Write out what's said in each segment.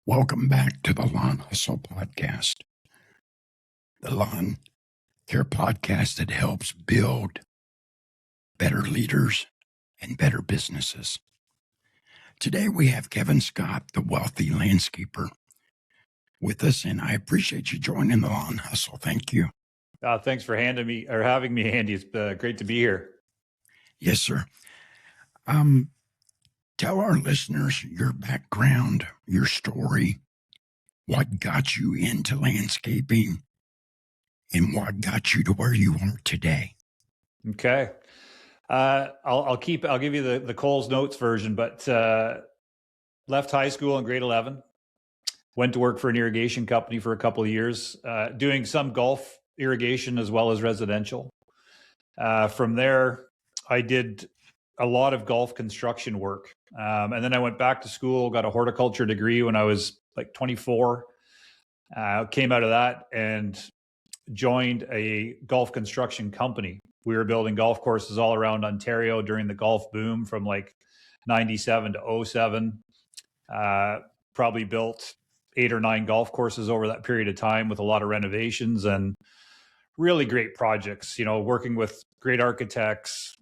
Welcome back to the Lawn Hustle Podcast, the lawn care podcast that helps build better leaders and better businesses. Today we have Kevin Scott, the wealthy landscaper, with us, and I appreciate you joining the Lawn Hustle. Thank you. Thanks for having me, Andy. It's great to be here. Yes, sir. Tell our listeners your background, your story, what got you into landscaping, and what got you to where you are today. Okay. I'll give you the Coles Notes version, but left high school in grade 11, went to work for an irrigation company for a couple of years, doing some golf irrigation as well as residential. From there, I did a lot of golf construction work. And then I went back to school, got a horticulture degree when I was like 24, came out of that and joined a golf construction company. We were building golf courses all around Ontario during the golf boom from like 97 to 07. Probably built 8 or 9 golf courses over that period of time with a lot of renovations and really great projects, working with great architects,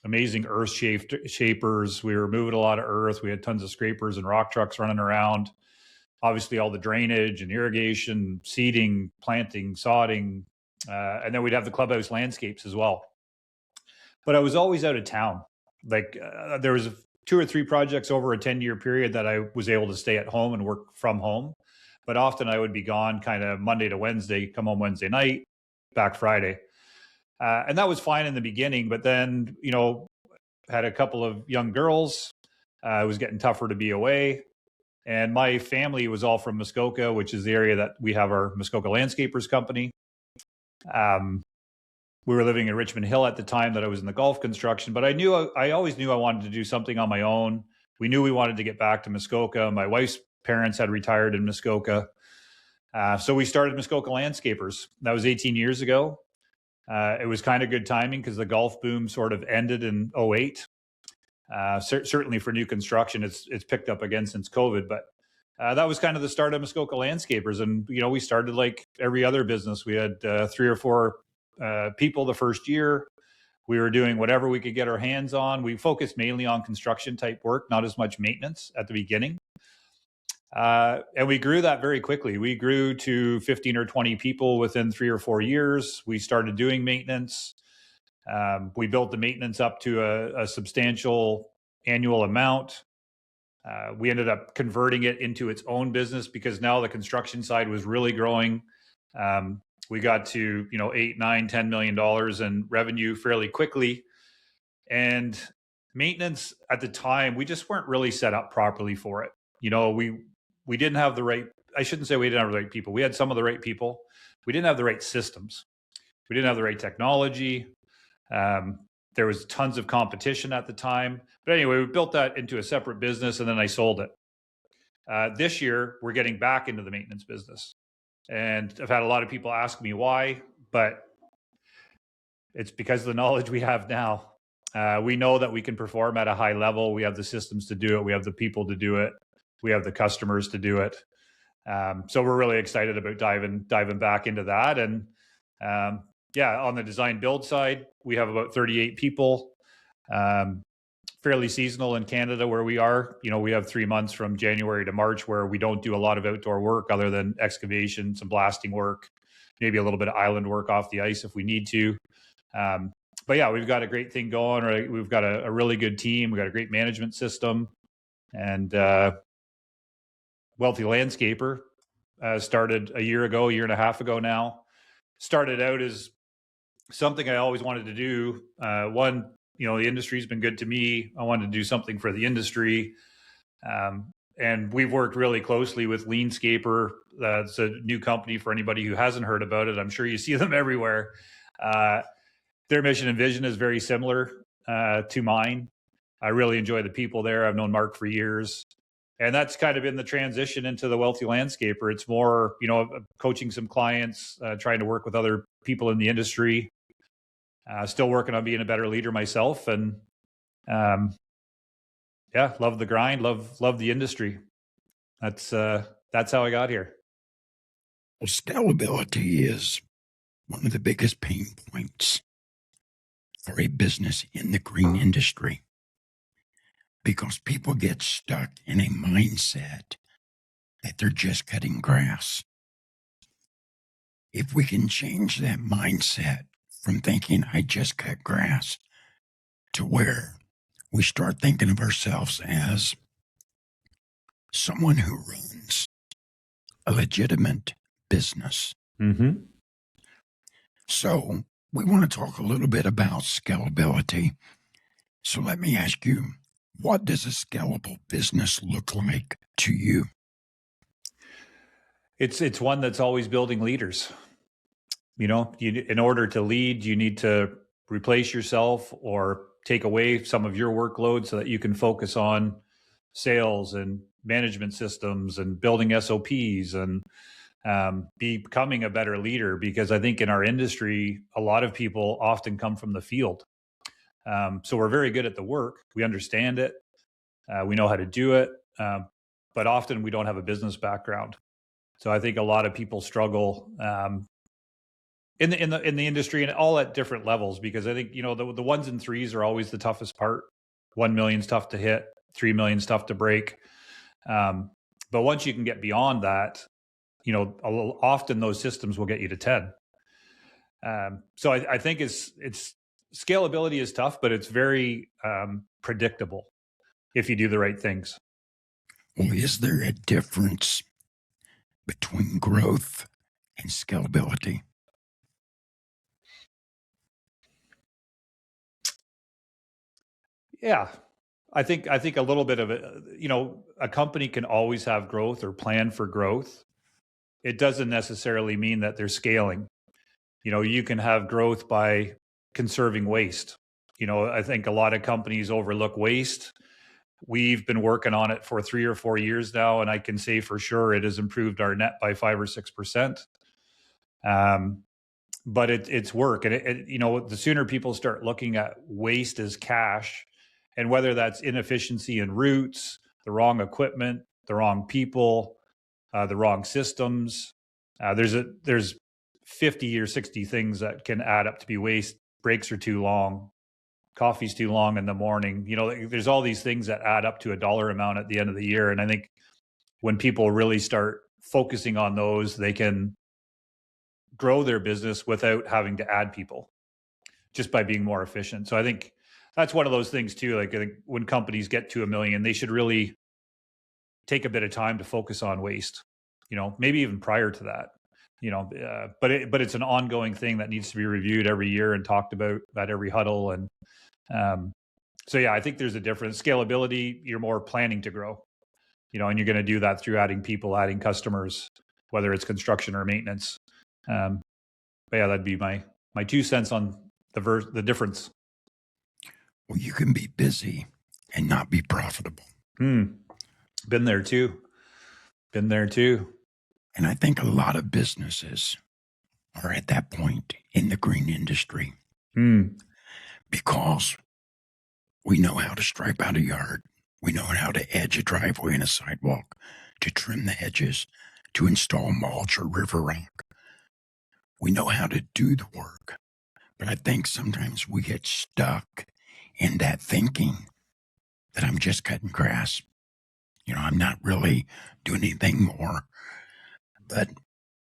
amazing earth shapers. We were moving a lot of earth. We had tons of scrapers and rock trucks running around. Obviously, all the drainage and irrigation, seeding, planting, sodding, and then we'd have the clubhouse landscapes as well. But I was always out of town. There was 2 or 3 projects over a 10-year period that I was able to stay at home and work from home. But often I would be gone kind of Monday to Wednesday, come home Wednesday night, back Friday. And that was fine in the beginning, but then, had a couple of young girls. It was getting tougher to be away. And my family was all from Muskoka, which is the area that we have our Muskoka Landscapers Company. We were living in Richmond Hill at the time that I was in the golf construction, but I always knew I wanted to do something on my own. We knew we wanted to get back to Muskoka. My wife's parents had retired in Muskoka. So we started Muskoka Landscapers. That was 18 years ago. It was kind of good timing because the golf boom sort of ended in 08. Certainly for new construction, it's picked up again since COVID, but that was kind of the start of Muskoka Landscapers. And, we started like every other business. We had 3 or 4 people the first year. We were doing whatever we could get our hands on. We focused mainly on construction type work, not as much maintenance at the beginning. And we grew that very quickly. We grew to 15 or 20 people within 3 or 4 years. We started doing maintenance. We built the maintenance up to a substantial annual amount. We ended up converting it into its own business because now the construction side was really growing. We got to, $8, $9, $10 million in revenue fairly quickly. And maintenance at the time, we just weren't really set up properly for it. We didn't have the right, I shouldn't say we didn't have the right people. We had some of the right people. We didn't have the right systems. We didn't have the right technology. There was tons of competition at the time. But anyway, we built that into a separate business and then I sold it. This year, we're getting back into the maintenance business. And I've had a lot of people ask me why, but it's because of the knowledge we have now. We know that we can perform at a high level. We have the systems to do it. We have the people to do it. We have the customers to do it. So we're really excited about diving back into that. And on the design build side, we have about 38 people, fairly seasonal in Canada where we are. We have 3 months from January to March where we don't do a lot of outdoor work other than excavation, some blasting work, maybe a little bit of island work off the ice if we need to. But yeah, we've got a great thing going. Right? We've got a really good team. We've got a great management system. And Wealthy Landscaper started a year and a half ago now. Started out as something I always wanted to do. One, the industry's been good to me. I wanted to do something for the industry. And we've worked really closely with Leanscaper. It's a new company for anybody who hasn't heard about it. I'm sure you see them everywhere. Their mission and vision is very similar to mine. I really enjoy the people there. I've known Mark for years. And that's kind of been the transition into the Wealthy Landscaper. It's more, coaching some clients, trying to work with other people in the industry. Still working on being a better leader myself. And love the grind, love the industry. That's how I got here. Well, scalability is one of the biggest pain points for a business in the green industry because people get stuck in a mindset that they're just cutting grass. If we can change that mindset from thinking I just cut grass to where we start thinking of ourselves as someone who runs a legitimate business. Mm-hmm. So we want to talk a little bit about scalability. So let me ask you, what does a scalable business look like to you? It's one that's always building leaders. You know, in order to lead, you need to replace yourself or take away some of your workload so that you can focus on sales and management systems and building SOPs and becoming a better leader. Because I think in our industry, a lot of people often come from the field. So we're very good at the work. We understand it. We know how to do it. But often we don't have a business background. So I think a lot of people struggle in the industry and all at different levels, because I think, you know, the ones and threes are always the toughest part. 1 million's tough to hit, 3 million's tough to break. But once you can get beyond that, you know, often those systems will get you to 10. So I think it's scalability is tough, but it's very predictable if you do the right things. Well, is there a difference between growth and scalability? Yeah, I think a little bit of it. You know, a company can always have growth or plan for growth. It doesn't necessarily mean that they're scaling. You know, you can have growth by conserving waste. You know, I think a lot of companies overlook waste. We've been working on it for 3 or 4 years now, and I can say for sure it has improved our net by 5 or 6%. But it's work, and you know, the sooner people start looking at waste as cash, and whether that's inefficiency in routes, the wrong equipment, the wrong people, the wrong systems, there's 50 or 60 things that can add up to be waste. Breaks are too long, coffee's too long in the morning. You know, there's all these things that add up to a dollar amount at the end of the year. And I think when people really start focusing on those, they can grow their business without having to add people, just by being more efficient. So I think that's one of those things too. Like, I think when companies get to 1 million, they should really take a bit of time to focus on waste, you know, maybe even prior to that. You know, but it's an ongoing thing that needs to be reviewed every year and talked about at every huddle. And so, yeah, I think there's a difference. Scalability, you're more planning to grow, you know, and you're going to do that through adding people, adding customers, whether it's construction or maintenance. But yeah, that'd be my 2 cents on the difference. Well, you can be busy and not be profitable. Been there too. And I think a lot of businesses are at that point in the green industry because we know how to stripe out a yard. We know how to edge a driveway and a sidewalk, to trim the hedges, to install mulch or river rock. We know how to do the work. But I think sometimes we get stuck in that thinking that I'm just cutting grass. You know, I'm not really doing anything more. But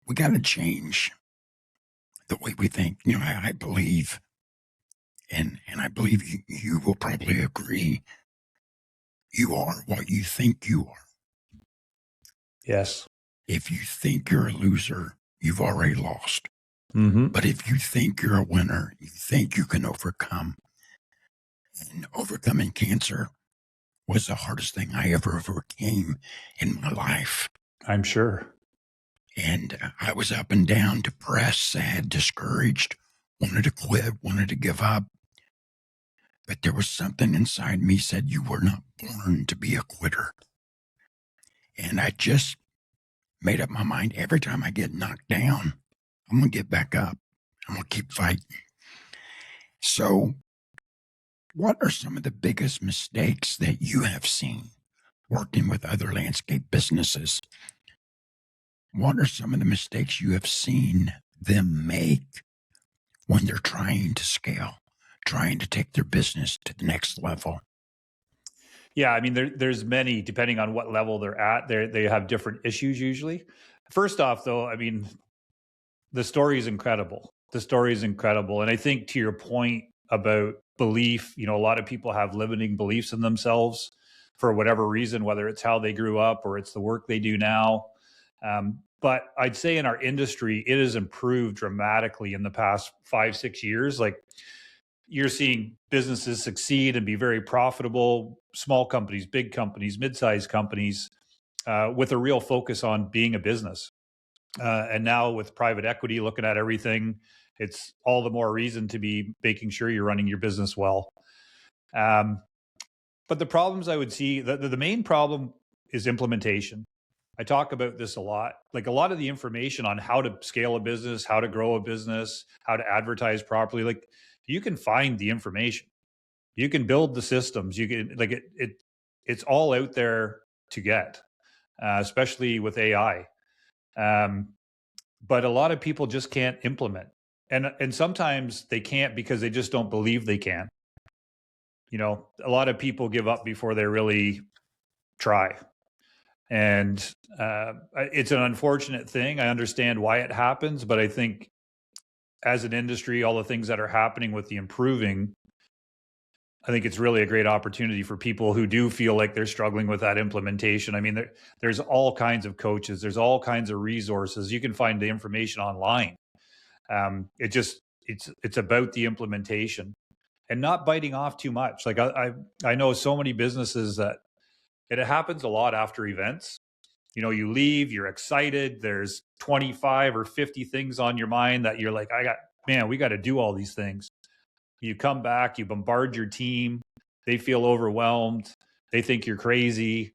we got to change the way we think. You know, I believe, and I believe you will probably agree, you are what you think you are. Yes. If you think you're a loser, you've already lost. Mm-hmm. But if you think you're a winner, you think you can overcome. And overcoming cancer was the hardest thing I ever overcame in my life. I'm sure. And I was up and down, depressed, sad, discouraged, wanted to quit, wanted to give up. But there was something inside me said, you were not born to be a quitter. And I just made up my mind, every time I get knocked down, I'm going to get back up. I'm going to keep fighting. So what are some of the biggest mistakes that you have seen working with other landscape businesses. What are some of the mistakes you have seen them make when they're trying to scale, trying to take their business to the next level? Yeah, I mean, there's many, depending on what level they're at. They have different issues usually. First off, though, I mean, the story is incredible. The story is incredible. And I think to your point about belief, a lot of people have limiting beliefs in themselves for whatever reason, whether it's how they grew up or it's the work they do now. But I'd say in our industry, it has improved dramatically in the past 5-6 years. Like, you're seeing businesses succeed and be very profitable, small companies, big companies, mid-sized companies, with a real focus on being a business. And now with private equity looking at everything, it's all the more reason to be making sure you're running your business well. But the problems I would see, the main problem is implementation. I talk about this a lot. Like, a lot of the information on how to scale a business, how to grow a business, how to advertise properly, like, you can find the information. You can build the systems. You can, like, it's all out there to get, especially with AI. But a lot of people just can't implement, and sometimes they can't because they just don't believe they can. A lot of people give up before they really try, and it's an unfortunate thing. I understand why it happens, but I think as an industry, all the things that are happening with the improving, I think it's really a great opportunity for people who do feel like they're struggling with that implementation. I mean, there's all kinds of coaches, there's all kinds of resources. You can find the information online. It's about the implementation and not biting off too much. Like, I know so many businesses that it happens a lot after events. You leave, you're excited. There's 25 or 50 things on your mind that you're like, we got to do all these things. You come back, you bombard your team. They feel overwhelmed. They think you're crazy.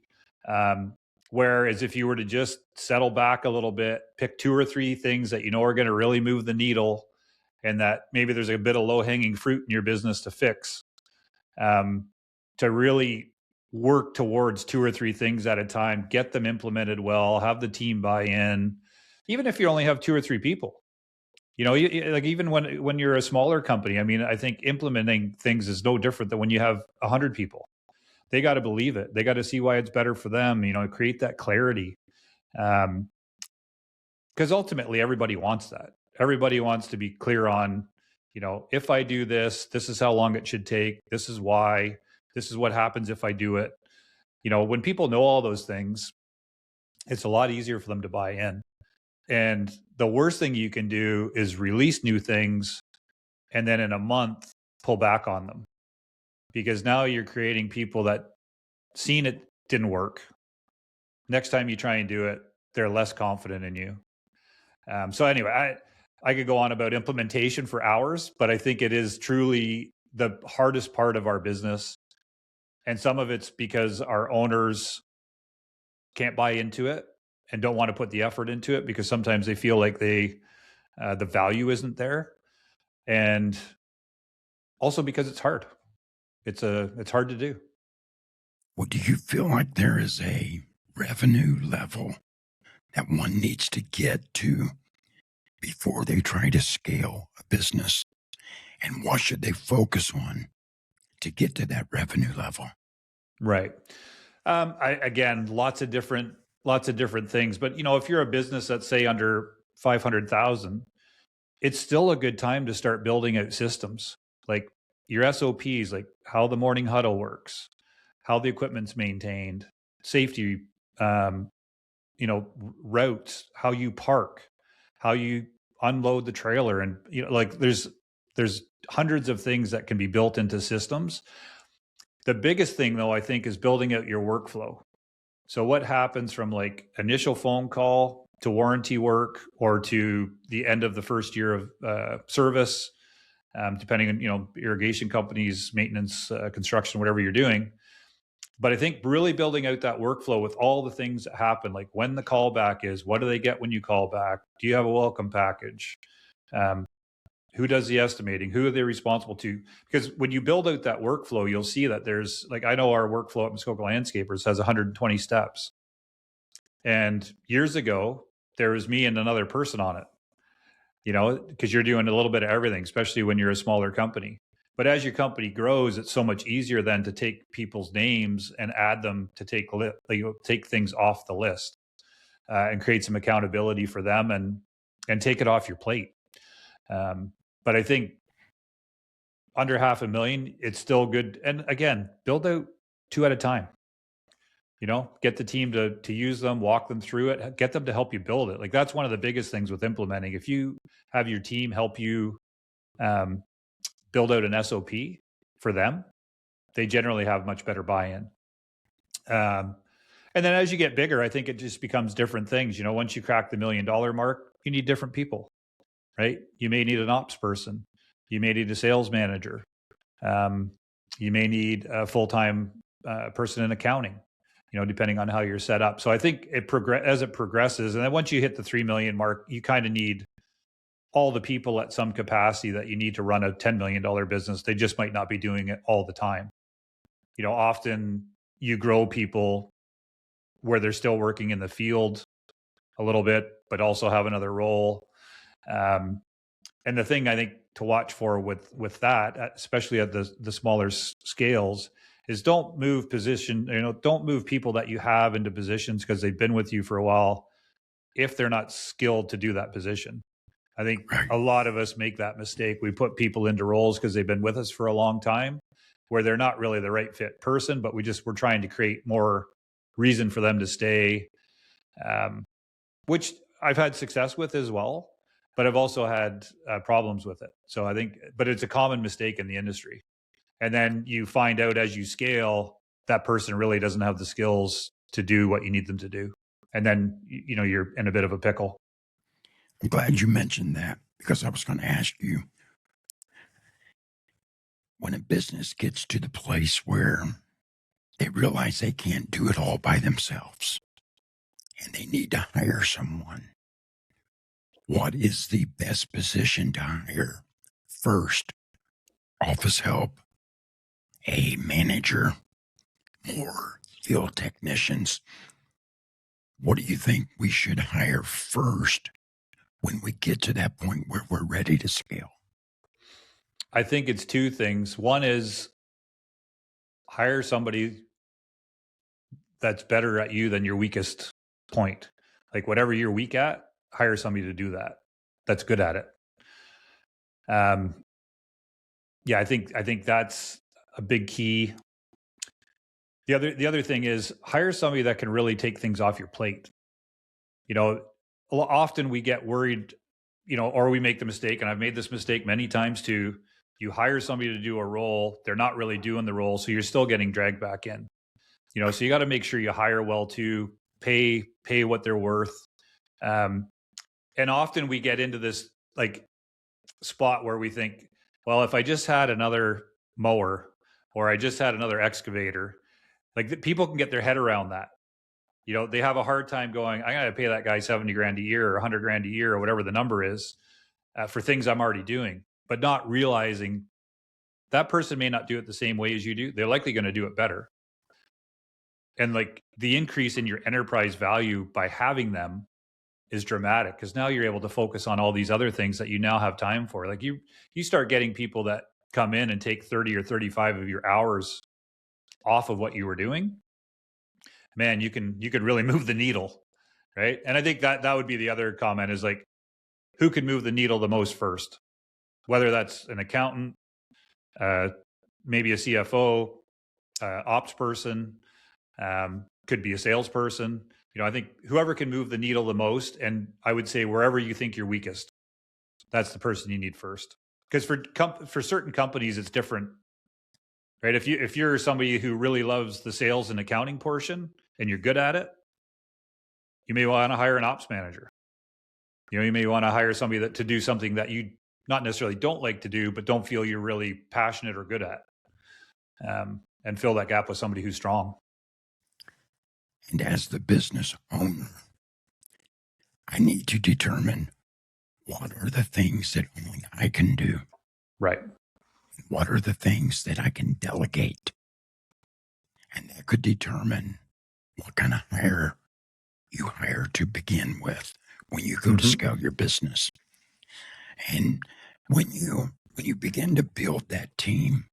Whereas if you were to just settle back a little bit, pick 2 or 3 things that are going to really move the needle, and that maybe there's a bit of low-hanging fruit in your business to fix, to really work towards 2 or 3 things at a time, get them implemented well, have the team buy in, even if you only have 2 or 3 people. Like, even when you're a smaller company, I mean, I think implementing things is no different than when you have 100 people. They got to believe it. They got to see why it's better for them, create that clarity. Because ultimately everybody wants that. Everybody wants to be clear on, if I do this, this is how long it should take. This is why. This is what happens if I do it. When people know all those things, it's a lot easier for them to buy in. And the worst thing you can do is release new things and then in a month pull back on them, because now you're creating people that seen it didn't work. Next time you try and do it, they're less confident in you. So anyway, I could go on about implementation for hours, but I think it is truly the hardest part of our business. And some of it's because our owners can't buy into it and don't want to put the effort into it, because sometimes they feel like the value isn't there. And also because it's hard. It's hard to do. Well, do you feel like there is a revenue level that one needs to get to before they try to scale a business? And what should they focus on to get to that revenue level? Right. Again, lots of different things. But if you're a business that's, say, under 500,000, it's still a good time to start building out systems, like your SOPs, like how the morning huddle works, how the equipment's maintained, safety, routes, how you park, how you unload the trailer, and like there's hundreds of things that can be built into systems. The biggest thing, though, I think, is building out your workflow. So what happens from like initial phone call to warranty work, or to the end of the first year of service, depending on irrigation companies, maintenance, construction, whatever you're doing. But I think really building out that workflow with all the things that happen, like when the callback is, what do they get when you call back? Do you have a welcome package? Who does the estimating? Who are they responsible to? Because when you build out that workflow, you'll see that there's, like, I know our workflow at Muskoka Landscapers has 120 steps. And years ago, there was me and another person on it, because you're doing a little bit of everything, especially when you're a smaller company. But as your company grows, it's so much easier then to take people's names and add them to take things off the list, and create some accountability for them and take it off your plate. But I think under $500,000, it's still good. And again, build out 2 at a time. Get the team to use them, walk them through it, get them to help you build it. Like, that's one of the biggest things with implementing. If you have your team help you build out an SOP for them, they generally have much better buy-in. And then as you get bigger, I think it just becomes different things. Once you crack the $1 million mark, you need different people, right? You may need an ops person. You may need a sales manager. You may need a full-time person in accounting, depending on how you're set up. So I think as it progresses, and then once you hit the 3 million mark, you kind of need all the people at some capacity that you need to run a $10 million business. They just might not be doing it all the time. Often you grow people where they're still working in the field a little bit, but also have another role. And the thing I think to watch for with that, especially at the smaller scales, is don't move don't move people that you have into positions because they've been with you for a while if they're not skilled to do that position. I think a lot of us make that mistake. We put people into roles because they've been with us for a long time where they're not really the right fit person, but we're trying to create more reason for them to stay, which I've had success with as well, but I've also had problems with it. So I think, but it's a common mistake in the industry. And then you find out as you scale, that person really doesn't have the skills to do what you need them to do. And then, you're in a bit of a pickle. I'm glad you mentioned that, because I was going to ask you, when a business gets to the place where they realize they can't do it all by themselves and they need to hire someone, what is the best position to hire first? Office help, a manager, more field technicians? What do you think we should hire first when we get to that point where we're ready to scale? I think it's 2 things. One is hire somebody that's better at you than your weakest point. Like, whatever you're weak at, hire somebody to do that. That's good at it. I think that's a big key. The other thing is hire somebody that can really take things off your plate. Often we get worried, or we make the mistake, and I've made this mistake many times too. You hire somebody to do a role, they're not really doing the role, so you're still getting dragged back in. So you got to make sure you hire well too, pay what they're worth. And often we get into this spot where we think, well, if I just had another mower or I just had another excavator, people can get their head around that. They have a hard time going, I got to pay that guy $70,000 a year or $100,000 a year or whatever the number is for things I'm already doing, but not realizing that person may not do it the same way as you do. They're likely going to do it better. And the increase in your enterprise value by having them is dramatic, because now you're able to focus on all these other things that you now have time for. You start getting people that come in and take 30 or 35 of your hours off of what you were doing. Man, you could really move the needle, right? And I think that would be the other comment is who can move the needle the most first, whether that's an accountant, maybe a CFO, ops person, could be a salesperson. I think whoever can move the needle the most, and I would say wherever you think you're weakest, that's the person you need first. Because for certain companies, it's different, right? If you're somebody who really loves the sales and accounting portion and you're good at it, you may want to hire an ops manager. You may want to hire somebody to do something that you not necessarily don't like to do, but don't feel you're really passionate or good at, and fill that gap with somebody who's strong. And as the business owner, I need to determine what are the things that only I can do? Right. What are the things that I can delegate? And that could determine what kind of hire you hire to begin with when you go to scale your business. And when you begin to build that team,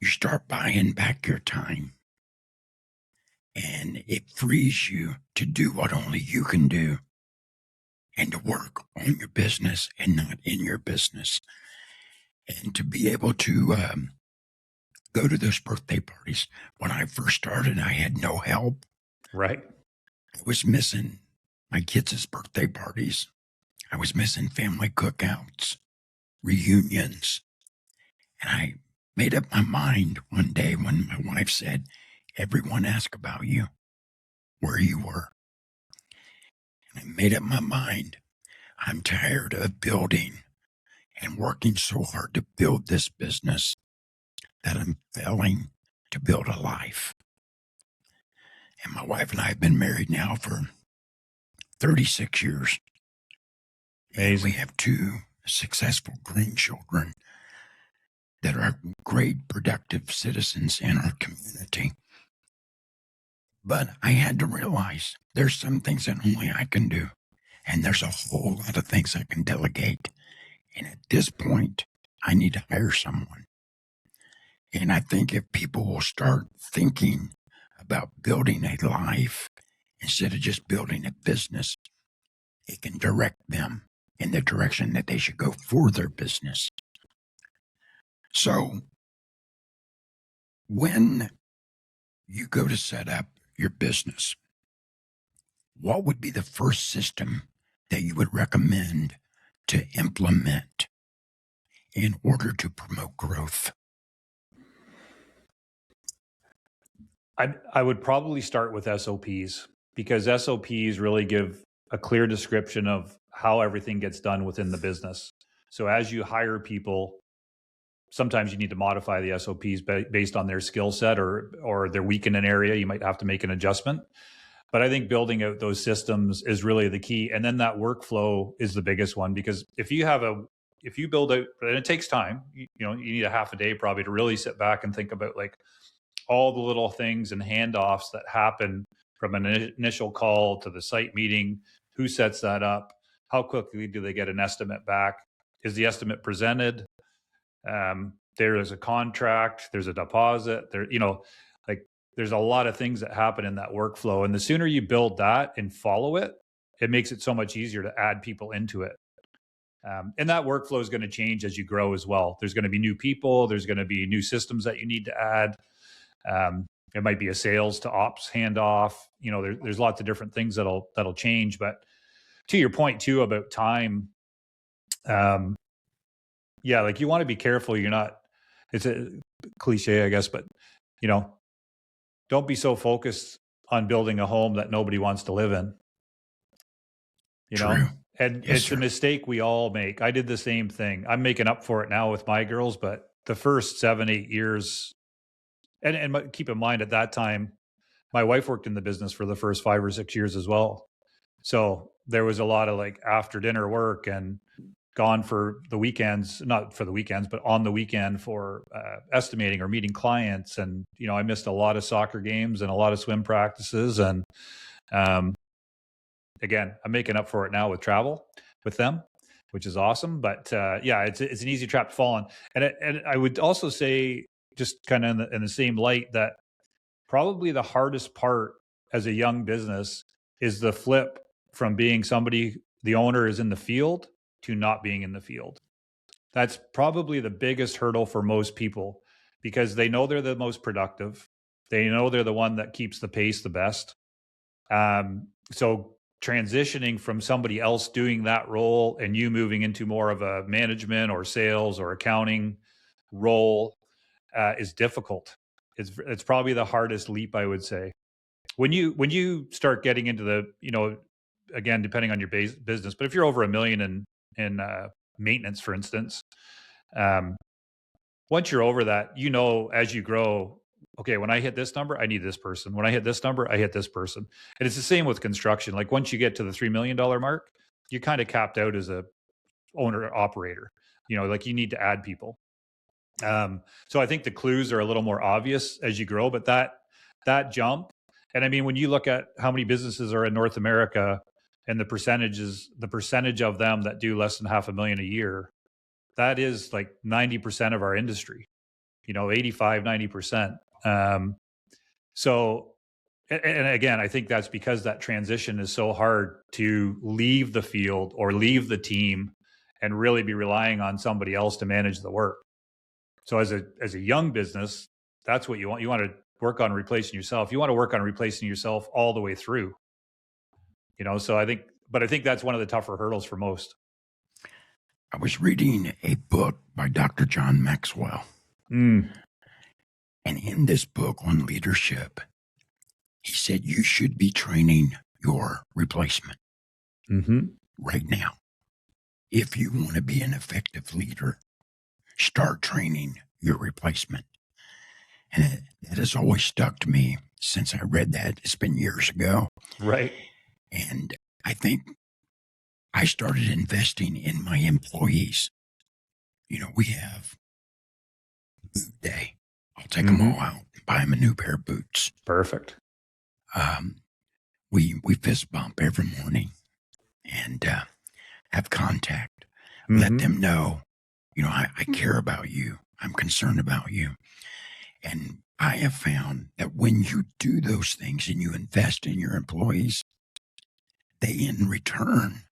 you start buying back your time. And it frees you to do what only you can do and to work on your business and not in your business. And to be able to go to those birthday parties. When I first started, I had no help. Right. I was missing my kids' birthday parties. I was missing family cookouts, reunions. And I made up my mind one day when my wife said, everyone asked about you, where you were. And I made up my mind. I'm tired of building and working so hard to build this business that I'm failing to build a life. And my wife and I have been married now for 36 years. Amazing. And we have 2 successful grandchildren that are great, productive citizens in our community. But I had to realize there's some things that only I can do. And there's a whole lot of things I can delegate. And at this point, I need to hire someone. And I think if people will start thinking about building a life instead of just building a business, it can direct them in the direction that they should go for their business. So when you go to set up your business, what would be the first system that you would recommend to implement in order to promote growth? I would probably start with SOPs, because SOPs really give a clear description of how everything gets done within the business. So as you hire people, sometimes you need to modify the SOPs based on their skill set or they're weak in an area. You might have to make an adjustment. But I think building out those systems is really the key. And then that workflow is the biggest one, because if you build out, and it takes time, you need a half a day probably to really sit back and think about like all the little things and handoffs that happen from an initial call to the site meeting. Who sets that up? How quickly do they get an estimate back? Is the estimate presented? There is a contract, there's a deposit, there's a lot of things that happen in that workflow. And the sooner you build that and follow it, it makes it so much easier to add people into it. And that workflow is going to change as you grow as well. There's going to be new people, there's going to be new systems that you need to add. It might be a sales to ops handoff. There's lots of different things that'll change. But to your point too about time, like you want to be careful. It's a cliche, I guess, but don't be so focused on building a home that nobody wants to live in. True. And Yes, it's sir. a mistake we all make. I did the same thing. I'm making up for it now with my girls, but the first 7-8 years, and keep in mind at that time, my wife worked in the business for the first 5 or 6 years as well. So there was a lot of like after dinner work and gone for the weekends, not for the weekends, but on the weekend for estimating or meeting clients. And, I missed a lot of soccer games and a lot of swim practices. And again, I'm making up for it now with travel with them, which is awesome. But it's an easy trap to fall on. And I would also say, just kind of in the same light, that probably the hardest part as a young business is the flip from being somebody, the owner is in the field, to not being in the field. That's probably the biggest hurdle for most people, because they know they're the most productive. They know they're the one that keeps the pace the best. So transitioning from somebody else doing that role and you moving into more of a management or sales or accounting role is difficult. It's probably the hardest leap, I would say. When you start getting into the, again, depending on your business, but if you're over $1 million in maintenance, for instance, once you're over that, as you grow, okay, when I hit this number, I need this person. When I hit this number, I hit this person. And it's the same with construction. Like once you get to the $3 million mark, you're kind of capped out as a owner operator. Like you need to add people. So I think the clues are a little more obvious as you grow, but that jump, and I mean, when you look at how many businesses are in North America and the percentage of them that do less than $500,000 a year, that is like 90% of our industry, 85, 90%. So, and again, I think that's because that transition is so hard to leave the field or leave the team and really be relying on somebody else to manage the work. So as a young business, that's what you want. You want to work on replacing yourself. You want to work on replacing yourself all the way through. So I think that's one of the tougher hurdles for most. I was reading a book by Dr. John Maxwell. And in this book on leadership, he said you should be training your replacement right now. If you want to be an effective leader, start training your replacement. And that has always stuck to me since I read that. It's been years ago. Right. And I think I started investing in my employees. We have boot day. I'll take them all out and buy them a new pair of boots. Perfect. We fist bump every morning and have contact. Let them know, I care about you. I'm concerned about you. And I have found that when you do those things and you invest in your employees, they in return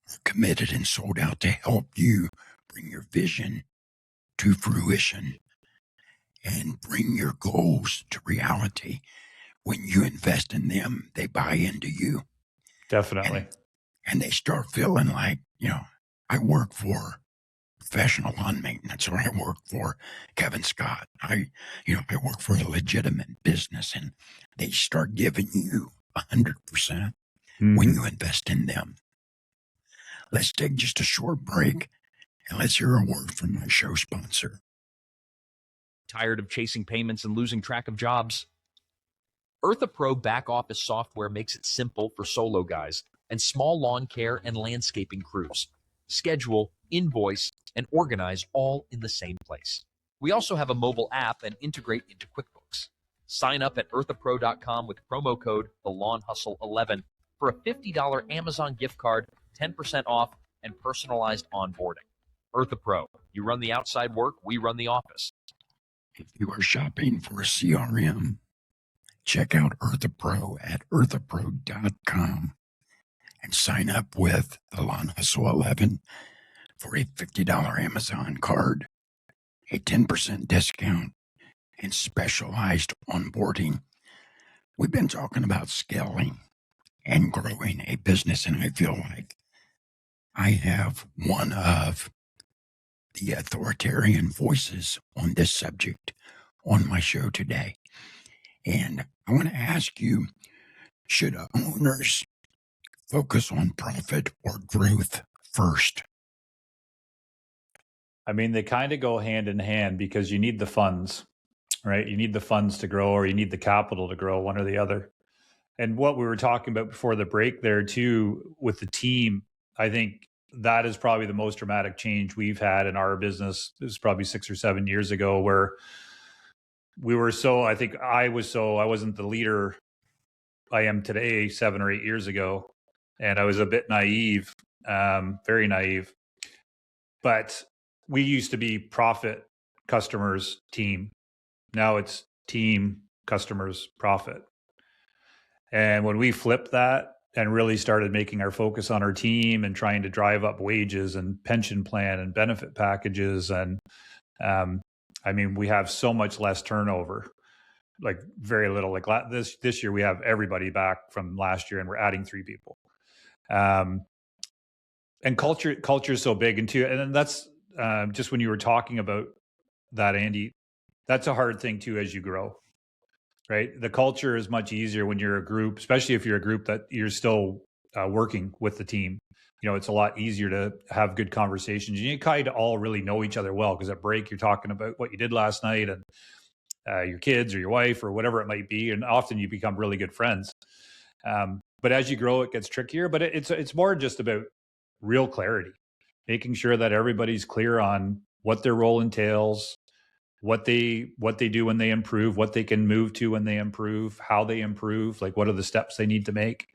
are committed and sold out to help you bring your vision to fruition and bring your goals to reality. When you invest in them, they buy into you. Definitely. And they start feeling like, I work for professional lawn maintenance, or I work for Kevin Scott. I work for a legitimate business, and they start giving you 100% when you invest in them. Let's take just a short break and let's hear a word from my show sponsor. Tired of chasing payments and losing track of jobs? EarthaPro back office software makes it simple for solo guys and small lawn care and landscaping crews. Schedule, invoice, and organize all in the same place. We also have a mobile app and integrate into QuickBooks. Sign up at earthapro.com with promo code TheLawnHustle11 for a $50 Amazon gift card, 10% off, and personalized onboarding. EarthaPro, you run the outside work, we run the office. If you are shopping for a CRM, check out EarthaPro at earthapro.com and sign up with the Lawn Hustle 11 for a $50 Amazon card, a 10% discount, and specialized onboarding. We've been talking about scaling and growing a business, and I feel like I have one of the authoritarian voices on this subject on my show today. And I want to ask you, should owners focus on profit or growth first? I mean, they kind of go hand in hand because you need the funds, right? You need the funds to grow, or you need the capital to grow, one or the other. And what we were talking about before the break there too, with the team, I think that is probably the most dramatic change we've had in our business. It was probably 6 or 7 years ago where we were I wasn't the leader I am today 7 or 8 years ago. And I was a bit naive, very naive. But we used to be profit, customers, team. Now it's team, customers, profit. And when we flipped that and really started making our focus on our team and trying to drive up wages and pension plan and benefit packages, and we have so much less turnover, like very little. Like this year, we have everybody back from last year, and we're adding 3 people. And culture is so big, and that's just when you were talking about that, Andy. That's a hard thing too as you grow. Right. The culture is much easier when you're a group, especially if you're a group that you're still working with the team. It's a lot easier to have good conversations. You kind of all really know each other well, because at break, you're talking about what you did last night and your kids or your wife or whatever it might be. And often you become really good friends. But as you grow, it gets trickier. But it's more just about real clarity, making sure that everybody's clear on what their role entails, what they do when they improve, what they can move to when they improve, how they improve, like what are the steps they need to make.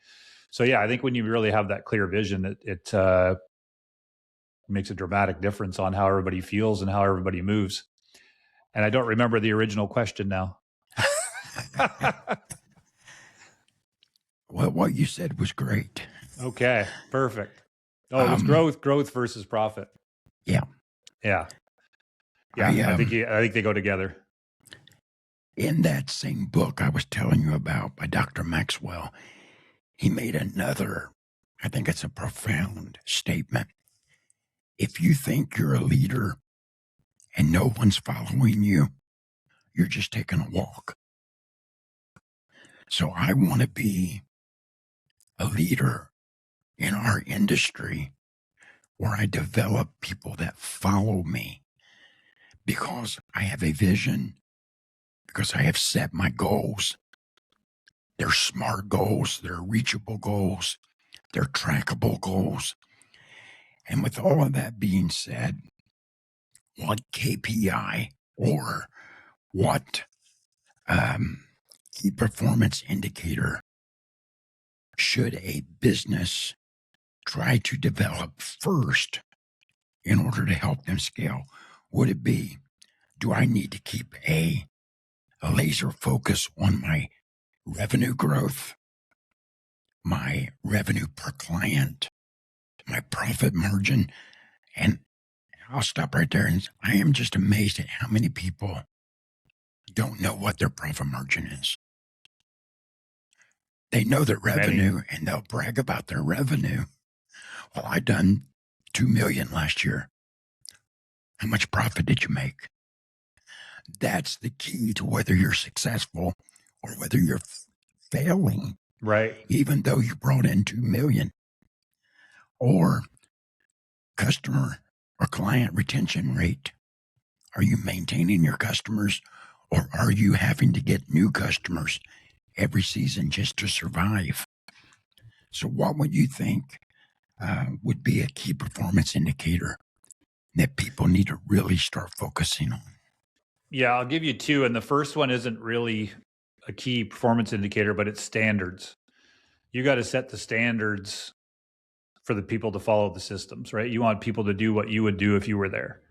So yeah, I think when you really have that clear vision, it makes a dramatic difference on how everybody feels and how everybody moves. And I don't remember the original question now. Well, what you said was great. Okay, perfect. Oh, it was growth versus profit. Yeah. Yeah. I think they go together. In that same book I was telling you about by Dr. Maxwell, he made another, I think it's a profound statement. If you think you're a leader and no one's following you, you're just taking a walk. So I want to be a leader in our industry where I develop people that follow me because I have a vision, because I have set my goals. They're smart goals, they're reachable goals, they're trackable goals. And with all of that being said, what KPI or what key performance indicator should a business try to develop first in order to help them scale? Would it be, do I need to keep a laser focus on my revenue growth, my revenue per client, my profit margin? And I'll stop right there. And I am just amazed at how many people don't know what their profit margin is. They know their revenue and they'll brag about their revenue. Well, I done 2 million last year. How much profit did you make? That's the key to whether you're successful or whether you're failing. Right. Even though you brought in 2 million. Or customer or client retention rate. Are you maintaining your customers or are you having to get new customers every season just to survive? So what would you think would be a key performance indicator that people need to really start focusing on? Yeah, I'll give you two. And the first one isn't really a key performance indicator, but it's standards. You got to set the standards for the people to follow the systems, right? You want people to do what you would do if you were there.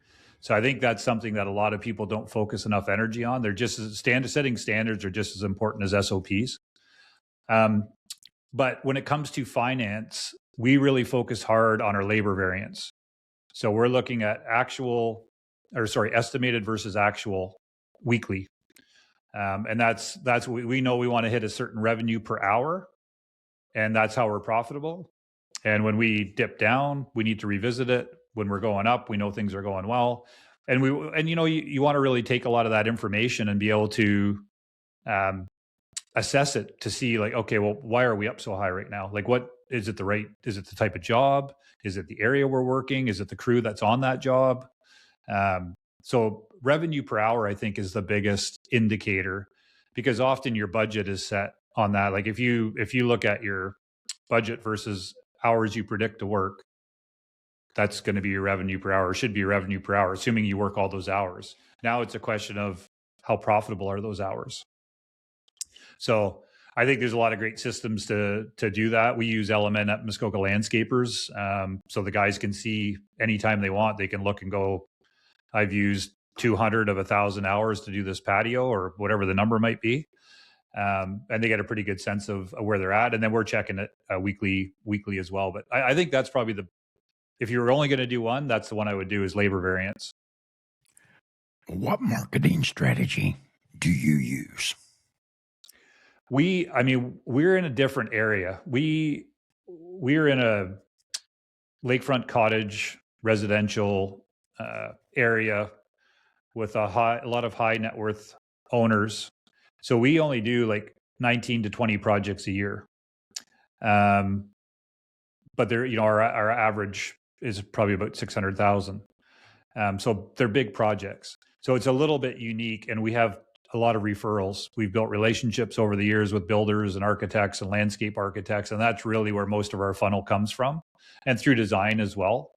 So I think that's something that a lot of people don't focus enough energy on. They're just setting standards are just as important as SOPs. But when it comes to finance, we really focus hard on our labor variance. So we're looking at estimated versus actual weekly. And that's what we know. We want to hit a certain revenue per hour, and that's how we're profitable. And when we dip down, we need to revisit it. When we're going up, we know things are going well. And you want to really take a lot of that information and be able to assess it to see like, okay, well, why are we up so high right now? Like, what is it is it the type of job? Is it the area we're working? Is it the crew that's on that job? So revenue per hour, I think, is the biggest indicator because often your budget is set on that. Like if you look at your budget versus hours you predict to work, that's going to be your revenue per hour, should be your revenue per hour, assuming you work all those hours. Now it's a question of how profitable are those hours. So I think there's a lot of great systems to do that. We use Element at Muskoka Landscapers. So the guys can see anytime they want, they can look and go, I've used 200 of 1,000 hours to do this patio or whatever the number might be. And they get a pretty good sense of where they're at. And then we're checking it weekly as well. But I think that's probably if you're only going to do one, that's the one I would do is labor variance. What marketing strategy do you use? We're in a different area. We're in a lakefront cottage residential area with a lot of high net worth owners. So we only do like 19 to 20 projects a year. But our average is probably about 600,000. So they're big projects. So it's a little bit unique, and we have a lot of referrals. We've built relationships over the years with builders and architects and landscape architects, and that's really where most of our funnel comes from, and through design as well.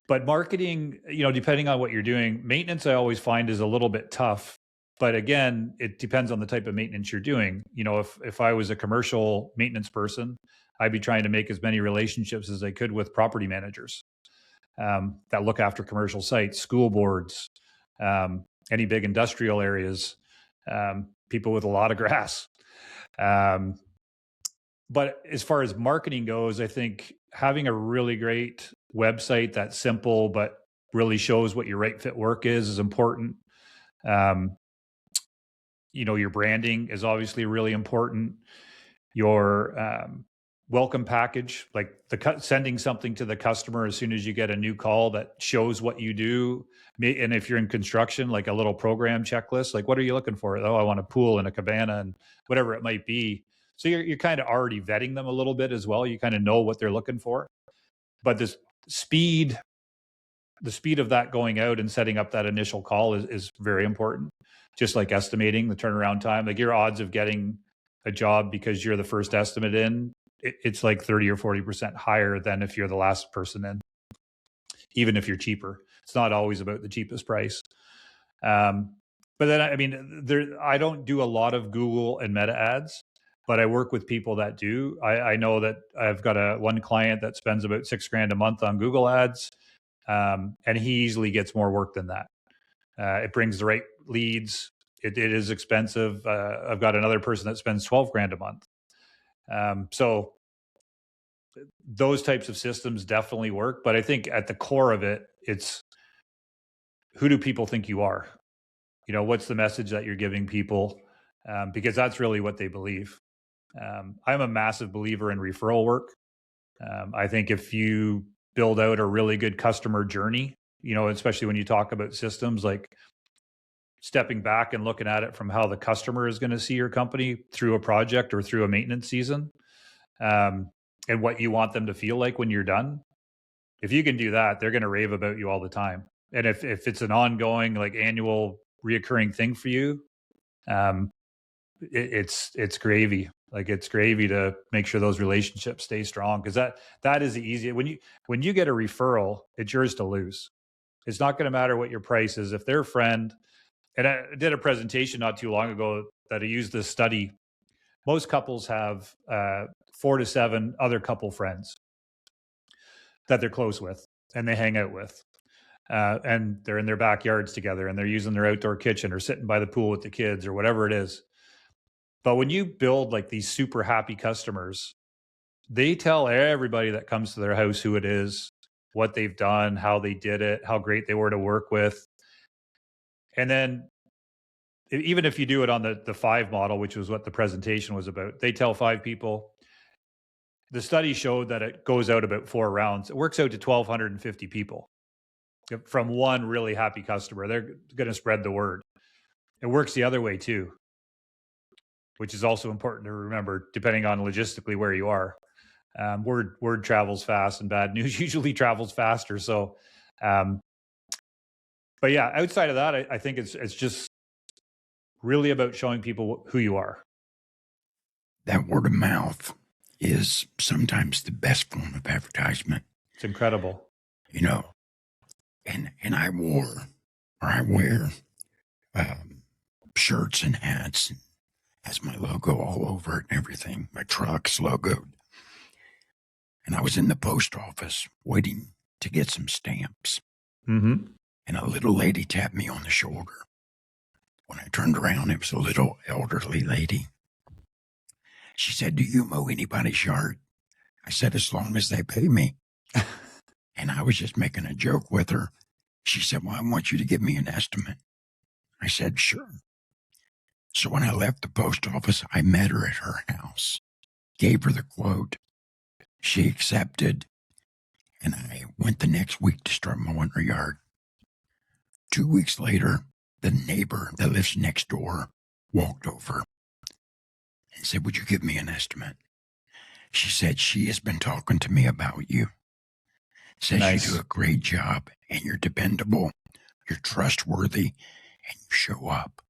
But marketing, depending on what you're doing, maintenance I always find is a little bit tough. But again, it depends on the type of maintenance you're doing. If I was a commercial maintenance person, I'd be trying to make as many relationships as I could with property managers that look after commercial sites, school boards, any big industrial areas, people with a lot of grass. But as far as marketing goes, I think having a really great website that's simple but really shows what your right fit work is important. Your branding is obviously really important. Your welcome package, like sending something to the customer as soon as you get a new call that shows what you do. And if you're in construction, like a little program checklist, like what are you looking for? Oh, I want a pool and a cabana and whatever it might be. So you're kind of already vetting them a little bit as well. You kind of know what they're looking for. But the speed of that going out and setting up that initial call is very important. Just like estimating the turnaround time, like your odds of getting a job because you're the first estimate in, it's like 30 or 40% higher than if you're the last person in, even if you're cheaper. It's not always about the cheapest price. But then, I don't do a lot of Google and Meta ads, but I work with people that do. I know that I've got one client that spends about $6,000 a month on Google ads, and he easily gets more work than that. It brings the right leads. It is expensive. I've got another person that spends $12,000 a month. So those types of systems definitely work. But I think at the core of it, it's who do people think you are? What's the message that you're giving people? Because that's really what they believe. I'm a massive believer in referral work. I think if you build out a really good customer journey, especially when you talk about systems, like stepping back and looking at it from how the customer is going to see your company through a project or through a maintenance season, and what you want them to feel like when you're done. If you can do that, they're going to rave about you all the time. And if it's an ongoing, like annual reoccurring thing for you, it's gravy. Like it's gravy to make sure those relationships stay strong, because that is the easiest. When you get a referral, it's yours to lose. It's not going to matter what your price is. If they're a friend, and I did a presentation not too long ago that I used this study. Most couples have 4 to 7 other couple friends that they're close with and they hang out with. And they're in their backyards together and they're using their outdoor kitchen or sitting by the pool with the kids or whatever it is. But when you build like these super happy customers, they tell everybody that comes to their house who it is, what they've done, how they did it, how great they were to work with. And then even if you do it on the 5 model, which was what the presentation was about, they tell 5 people. The study showed that it goes out about 4 rounds. It works out to 1,250 people from one really happy customer. They're going to spread the word. It works the other way too, which is also important to remember, depending on logistically where you are. Word travels fast, and bad news usually travels faster. So, but yeah, outside of that, I think it's just really about showing people who you are. That word of mouth is sometimes the best form of advertisement. It's incredible. And I wear shirts and hats, and has my logo all over it and everything. My truck's logoed. And I was in the post office waiting to get some stamps. Mm-hmm. And a little lady tapped me on the shoulder. When I turned around, it was a little elderly lady. She said, "Do you mow anybody's yard?" I said, "As long as they pay me." And I was just making a joke with her. She said, "Well, I want you to give me an estimate." I said, "Sure." So when I left the post office, I met her at her house, gave her the quote. She accepted, and I went the next week to start mowing her yard. 2 weeks later, the neighbor that lives next door walked over and said, "Would you give me an estimate?" She said, "She has been talking to me about you. Says Nice. You do a great job, and you're dependable, you're trustworthy, and you show up.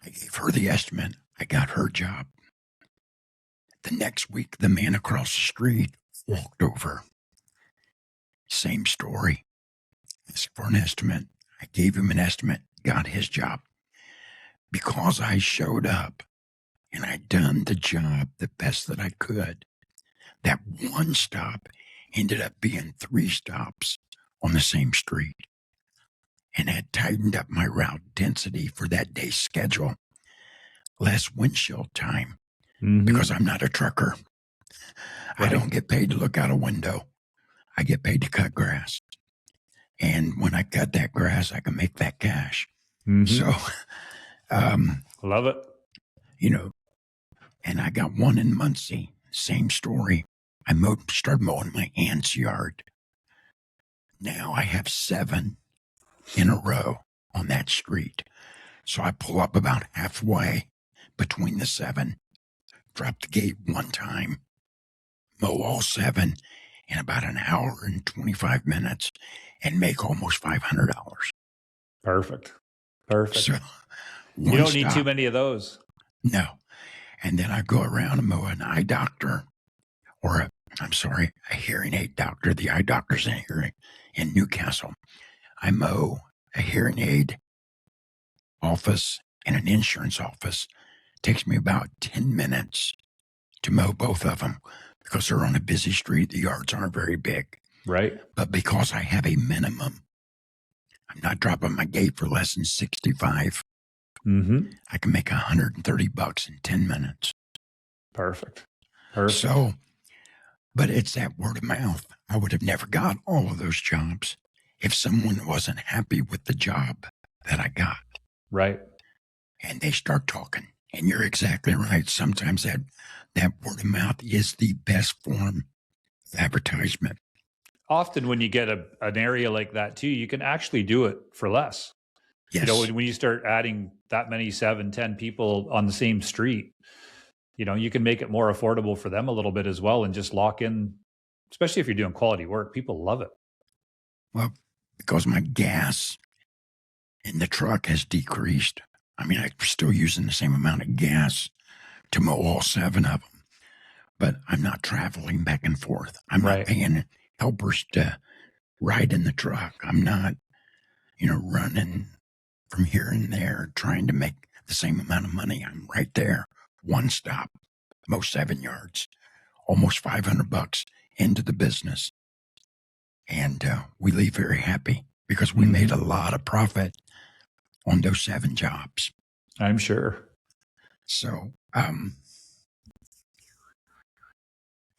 I gave her the estimate. I got her job. The next week, the man across the street walked over. Same story. Asked for an estimate. I gave him an estimate, got his job. Because I showed up and I'd done the job the best that I could, that one stop ended up being 3 stops on the same street, and had tightened up my route density for that day's schedule. Less windshield time, because I'm not a trucker. Right. I don't get paid to look out a window. I get paid to cut grass. And when I cut that grass, I can make that cash. So, love it. you know, and I got one in Muncie, same story. I started mowing my aunt's yard. Now I have 7 in a row on that street. So I pull up about halfway between the 7, drop the gate one time, mow all 7 in about an hour and 25 minutes, and make almost $500. Perfect. So You don't need too many of those. No. And then I go around and mow an eye doctor, or a hearing aid doctor. The eye doctor's in Newcastle. I mow a hearing aid office and an insurance office. It takes me about 10 minutes to mow both of them because they're on a busy street. The yards aren't very big. Right. But because I have a minimum, I'm not dropping my gate for less than 65. I can make $130 in 10 minutes. Perfect. So, but it's that word of mouth. I would have never got all of those jobs if someone wasn't happy with the job that I got. Right. And they start talking. And you're exactly right. Sometimes that word of mouth is the best form of advertisement. Often when you get an area like that too, you can actually do it for less. Yes. When you start adding that many 7, 10 people on the same street, you can make it more affordable for them a little bit as well and just lock in, especially if you're doing quality work. People love it. Well, because my gas in the truck has decreased. I mean, I'm still using the same amount of gas to mow all 7 of them, but I'm not traveling back and forth. I'm not paying helpers to ride in the truck. I'm not, running from here and there trying to make the same amount of money. I'm right there, one stop, mow 7 yards, almost $500 into the business. And we leave very happy because we made a lot of profit on those 7 jobs. I'm sure. So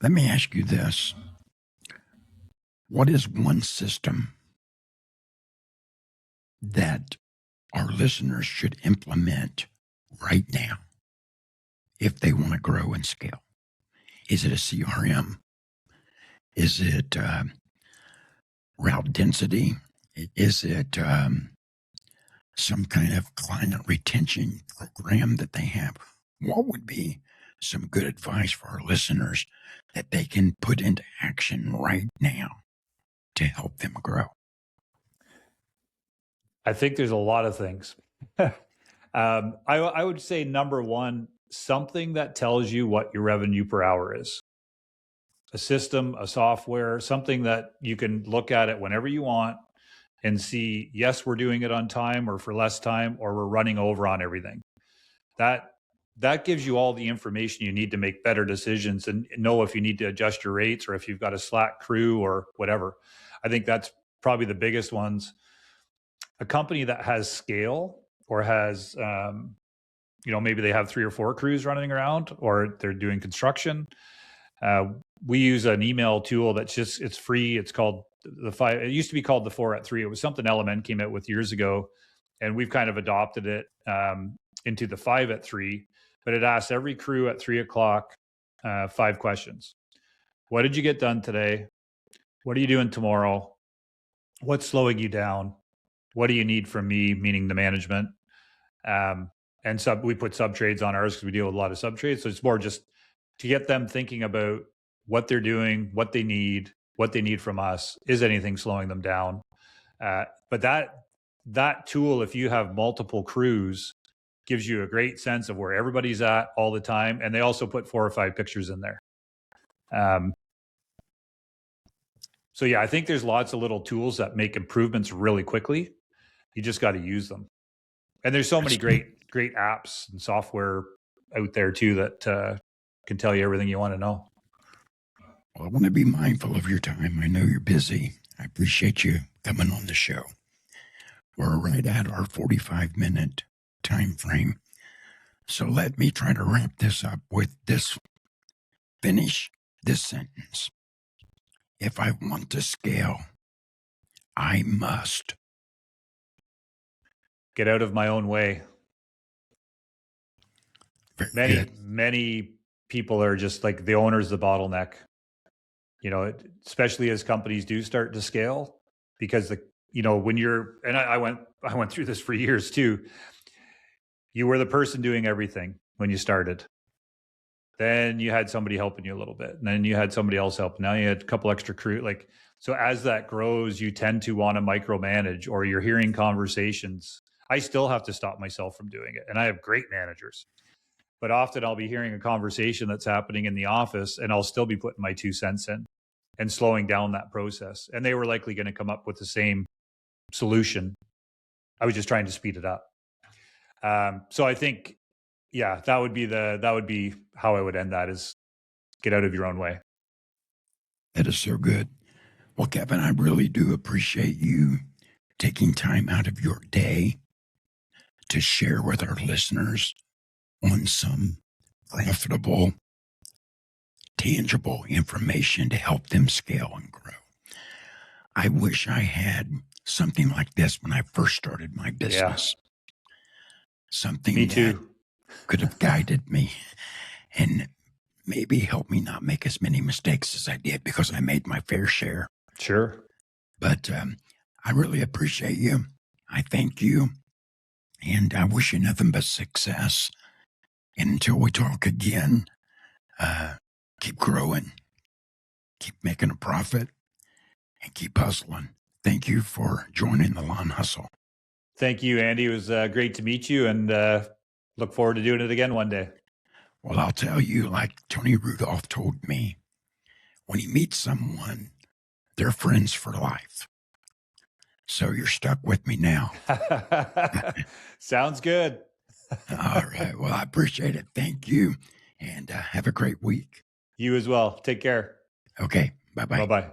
let me ask you this. What is one system that our listeners should implement right now if they want to grow and scale? Is it a CRM? Is it route density? Is it some kind of client retention program that they have? What would be some good advice for our listeners that they can put into action right now to help them grow? I think there's a lot of things. I would say number one, something that tells you what your revenue per hour is. A system, a software, something that you can look at it whenever you want and see, yes, we're doing it on time or for less time, or we're running over on everything. That gives you all the information you need to make better decisions and know if you need to adjust your rates or if you've got a slack crew or whatever. I think that's probably the biggest ones. A company that has scale or has, maybe they have 3 or 4 crews running around or they're doing construction. We use an email tool it's free. It's called the 5. It used to be called the 4 at 3. It was something LMN came out with years ago, and we've kind of adopted it into the 5 at 3. But it asks every crew at 3 o'clock 5 questions. What did you get done today? What are you doing tomorrow? What's slowing you down? What do you need from me, meaning the management? And we put sub trades on ours because we deal with a lot of sub trades. So it's more just to get them thinking about what they're doing, what they need from us. Is anything slowing them down? But that tool, if you have multiple crews, gives you a great sense of where everybody's at all the time. And they also put 4 or 5 pictures in there. So yeah, I think there's lots of little tools that make improvements really quickly. You just got to use them. And there's so many great apps and software out there too that can tell you everything you want to know. Well, I want to be mindful of your time. I know you're busy. I appreciate you coming on the show. We're right at our 45-minute time frame. So let me try to wrap this up with this. Finish this sentence. If I want to scale, I must get out of my own way. Many people are just like the owner's the bottleneck. You know, especially as companies do start to scale, because when you're, and I went through this for years too. You were the person doing everything when you started. Then you had somebody helping you a little bit, and then you had somebody else help. Now you had a couple extra crew. So as that grows, you tend to want to micromanage, or you're hearing conversations. I still have to stop myself from doing it, and I have great managers. But often I'll be hearing a conversation that's happening in the office, and I'll still be putting my 2 cents in and slowing down that process. And they were likely going to come up with the same solution. I was just trying to speed it up. So I think, yeah, that would be how I would end that, is get out of your own way. That is so good. Well, Kevin, I really do appreciate you taking time out of your day to share with our listeners on some profitable, tangible information to help them scale and grow. I wish I had something like this when I first started my business. Yeah. Something Me too. that could have guided me and maybe helped me not make as many mistakes as I did, because I made my fair share. Sure. But I really appreciate you. I thank you. And I wish you nothing but success. And until we talk again, keep growing, keep making a profit, and keep hustling. Thank you for joining the Lawn Hustle. Thank you, Andy. It was great to meet you, and look forward to doing it again one day. Well, I'll tell you, like Tony Rudolph told me, when he meets someone, they're friends for life. So you're stuck with me now. Sounds good. All right. Well, I appreciate it. Thank you. And have a great week. You as well. Take care. Okay. Bye-bye. Bye-bye.